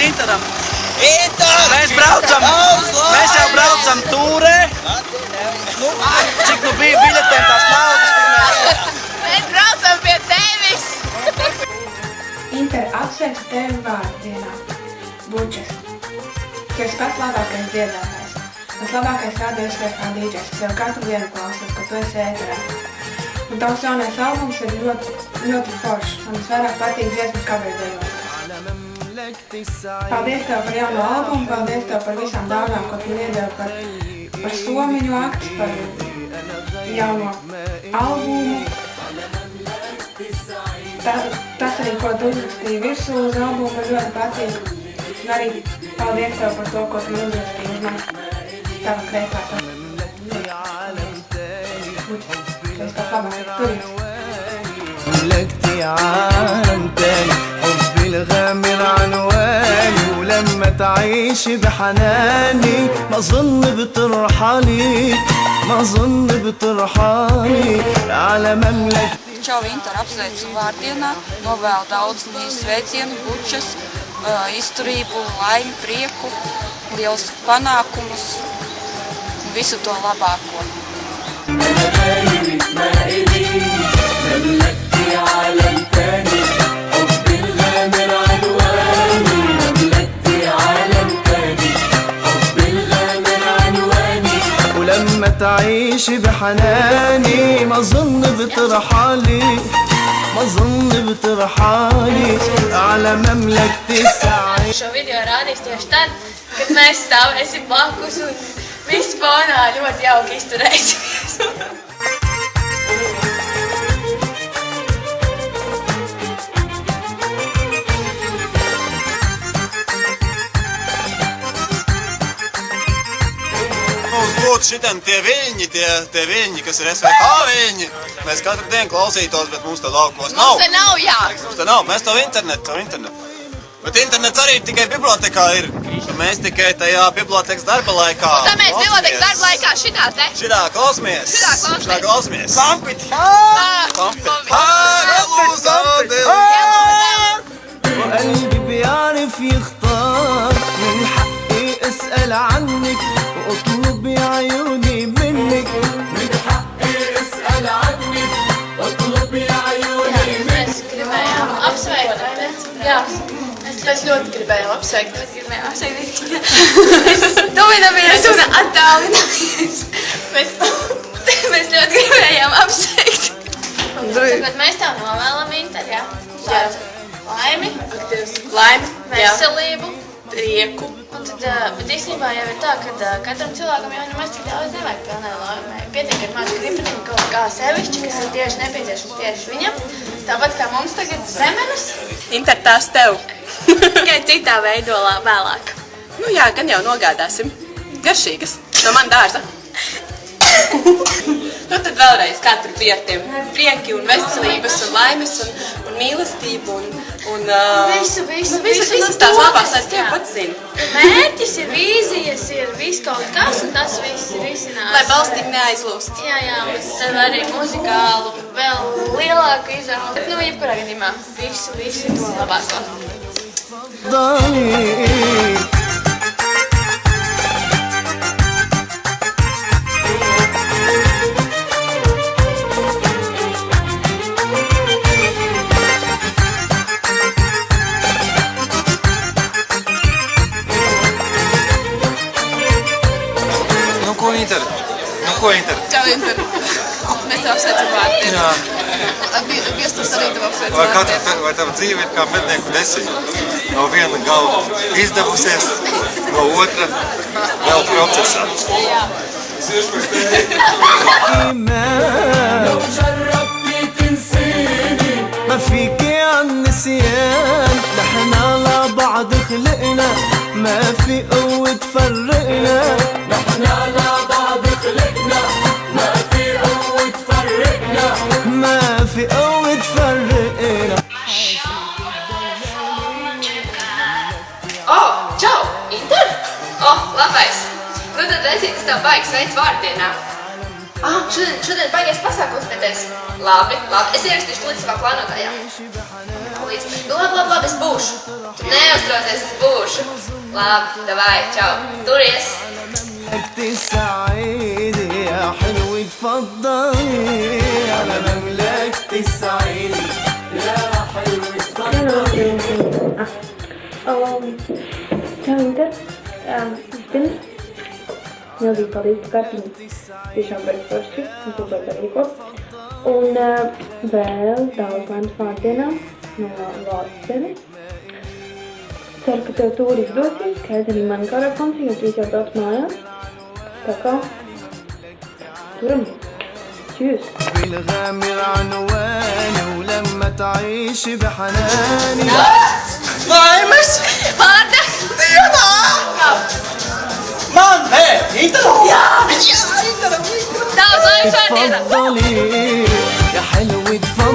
Interam. Mēs jau braucam tūrē. Cik nu bija biļetēm tās naudas? Mēs braucam pie tevis. Inter, apsveicu tevi vārdienā. Bučas. Tu esi pats labākais dziedātājs. Tas labākais rādījums kā dīdžers. Tev katru dienu klausos, ka tu esi ēterā. Un tavs jaunais albums ir ļoti foršs. Man visvairāk patīk dziesmas coverdejotas. Paldies tev par jauno albumu, paldies tev par visām dāvām, ko tu iedevi par somiņu aktu, par jauno albumu. Tas arī, ko tu uzrakstīji virsū uz albumu, man ļoti patīk. Un arī paldies tev par to, ko tu uzrakstīji uz mani. Tava kreisā. Tas tā labāk, turies. ملكتي عالم تاني حبي الغامر عنواني ولما تعيشي بحناني ما اظن بترحلي على مملكتي. Čau, Inter, apsveicu vārdienā, novēlu daudz mīļu sveicienu, bučas, izturību, laimi, prieku, liels panākumus un visu to labāko. مملكتي عالم تاني حبي الغامر عنواني مملكتي عالم تاني حبي الغامر عنواني ولما تعيشي بحناني ما اظن بترحالي على مملكتي السعيدة. Šo video rādīs tieši tad, kad mēs stāvēsim blakus un viss fonā ļoti jauki izturēsimies. Mums būtu šitam tie viļņi, kas ir SVK viļņi. Mēs katru dienu klausītos, bet mums to laukos nav. Mums te nav, jā. Mums te nav, mēs to internetu. Bet internets arī tikai bibliotekā ir. Mēs tikai tajā bibliotekas darba laikā. Un tā mēs bibliotekas darba laikā šitā te. Šitā klausamies. Pampit. وقلبي بيعرف يختار من حقي اسأل عنك واطلب يا عيوني منك من حقي اسأل عنك واطلب يا عيوني منك. Mēs gribējām apsveikt, vai ne? Jā. Mēs ļoti gribējām apsveikt. Tuvinamies un attālinamies. Mēs ļoti gribējām apsveikt. Tagad mēs tev novēlam, Inter, jā? Laimi, veselību, prieku. Bet īstenībā jau ir tā, ka katram cilvēkam jau nemaz tik daudz nevajag pilnai laimai. Pietiek ar mazu gripeniņu kaut kā sevišķi, kas ir tieši nepieciešams tieši viņam. Tāpat kā mums tagad zemenes. Inter, tās tev. Tikai citā veidolā vēlāk. Nu jā, gan jau nogādāsim. Garšīgas. No man dārza. Nu tad vēlreiz katru dienu tiem prieki un veselības un laimes un mīlestību un visas tās labās, lai tie pats zina. Mērķis ir vīzijas, ir viss kaut kas un tas viss ir izcinās. Lai balstīgi neaizlūst. Jā, un tad arī muzikālu vēl lielāku izaugu. Bet, jebkurā gadījumā visu to labāko. Ko Inter? Čau, Inter. Mēs tev apsveicam vārdienu. Jā. Viestus arī tev apsveicam vārdienu. Vai tava dzīve ir kā mednieku desiņa? No viena galva izdevusies, no otra vēl procesā. Jā. لو جربتي تنسيني ما فيكي عن نسيان نحن على بعض خلقنا ما في قوة تفرقنا نحن على بعض خلقنا ما في قوة تفرقنا Čau, Inter! Labais! Nu tad reizīt, es tev baigas veids vārdienā. Šodien baigies pasākums, bet es... Labi. Es ierakstīšu līdz savā plānotājā. līdzi. Nu, labi, es būšu. Tu neuztraucies, es būšu. Labi, davai, čau. Turies. السعيدي يا حلو اتفضلي على مملكة السعيدي يا حلو اتفضلي. Čau, Inter. Vispirms, milzīgi paldies par kartiņu. Tiešām beigas forši, un super darīko. Un vēl daudz laimes vārdienā no valsts tevi. Ceru, ka tev tūri izdosies, ka aiz arī mani karakonsi, jo trīs jau brauc mājās. Tā kā, turam. Tschüss. بالغامر عنواني ولما تعيش بحناني Laimes! Vārda! Dienā! Man! Intera! Jā, Intera! Daudz laimes vārdienā! اتفضلي يا حلو اتفضلي